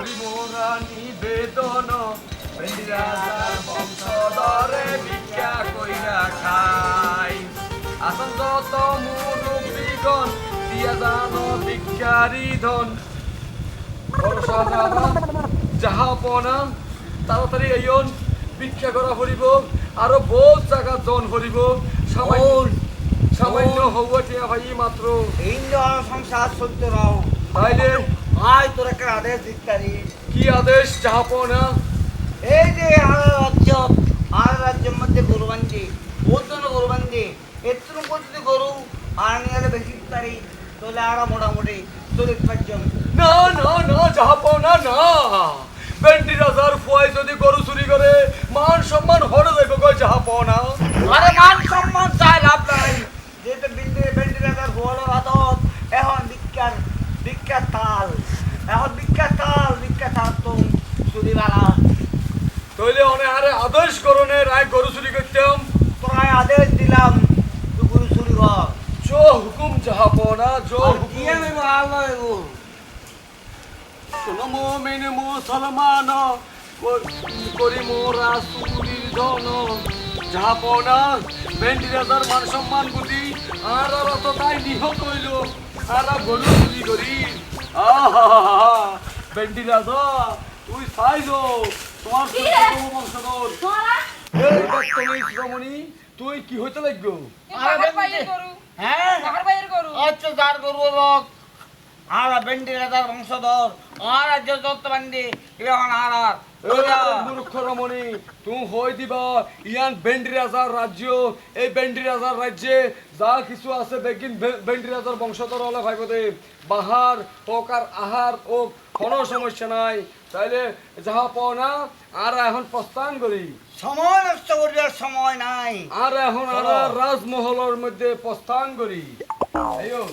করি মোরা নিবেদন ভেন্ডি রাজার বংশধরে ভিক্ষা কইরা খাই আসন যত মুরব্বীগণ দিয়া জানো ভিক্ষারি ধন ভরসা যাবা যাহাপনা তাড়াতাড়ি আইন ভিক্ষা করা হরিব আরো বহুত জায়গা জন হরিব সামান্য হওয়া টিয়া ভাই মাত্র এই সংসার সত্য নাও তাইলে আয় তোর একটা আদেশ দিতারি কি আদেশ যাহাপনা এই যে আর রাজ্যের মধ্যে গরুবান্ধি ওজন গরুবান্ধি এত্র যদি গরু আর নিয়ে বেশি তারি তাহলে আর মোটামুটি চল্লিশ পাঁচজন না না না যাহাপনা না ভেন্ডি রাজার ফুয়াই যদি গরু চুরি করে মান সম্মান হরে দেখো গো যাহাপনা আরে মান সম্মান চাই লাভ নাই যেহেতু ভেন্ডি রাজার বড় আদত এখন ভিক্ষার তাল এখন ভিক্ষার তাল তো চুরিওয়ালা তইলে অনে আরে আদেশ করনে রায় গরু চুরি করতাম তোরাই আদেশ দিলাম তুই গরু চুরি কর জো হুকুম যাহাপনা জো দিয়ে হুকুম নেবো আল্লাহ নেবো শোনো মুমিন মুসলমান করি মোরা চুরির ধন যাহাপনা ভেন্ডি রাজার মান সম্মান বুঝি আর তো তাই নিহত হইল আর গরু চুরি করি আহা ভেন্ডি রাজা তুই চাইছো তোমার বংশধর এই বদতমিজ রমণী তুই কি হইতে লাগবো হ্যাঁ আচ্ছা যার করবো লোক আর ভেন্ডি রাজার বংশধর আর রাজ্য দত্তবান্ডি এখন আর মূর্খ রমণী তুই হই দিবা ইয়ান ভেন্ডি রাজার রাজ্য এই ভেন্ডি রাজার রাজ্যে যা কিছু আছে বেগিন ভেন্ডি রাজার বংশধর হলে ভাইবদে বাহার হোক আর আহার হোক কোনো সমস্যা নাই তাইলে যাহা পাও না আর এখন প্রস্থান করি সময় নষ্ট করিবার সময় নাই আর এখন আর রাজমহলের মধ্যে প্রস্থান করি আইও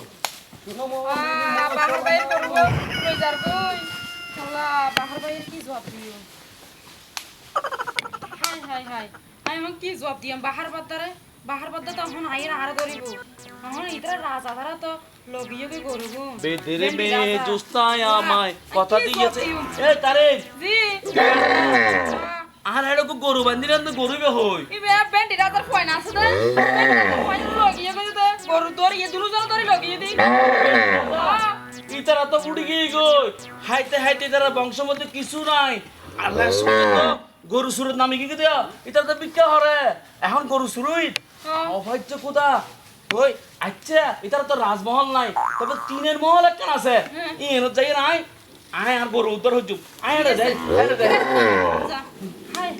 বাহার বাইর করবো কই যার কই শালা বাহার বাইর কি জবাব দিও হাই হাই হাই আমি আমাকে কি জবাব দিয়াম বাহার বাদ্দারে তো এখন আইরা আর করিব এখন ইতরা রাজা ধারা তো লগিয়ে কি করব বেদেরে মে জুস্তায় আমায় কথা দিয়েছে এ তারে জি আর এরকম গরু বান্দিরা তো গরুবে হই ইবে বেন্ডি রাজার ফয়না আছে দে ফয়না লগিয়ে কই দে গরু দড়ি এ দুলু জন দড়ি লগিয়ে দি ইতারা তো উড়ি গিয়ে গই হাইতে হাইতে তারা বংশ মধ্যে কিছু নাই আল্লাহ সুবহান গরু সুরত নামি কি দেয়া ইতারা তো বিক্কা হরে এখন গরু সুরুই অভাজ্য কোদা কই আচ্ছা ইতারা তো রাজমহল নাই তবে তিনের মহল একটা আছে ইন যাই নাই আয় আর গরু উত্তর হইজু আয় রে যাই যা হাই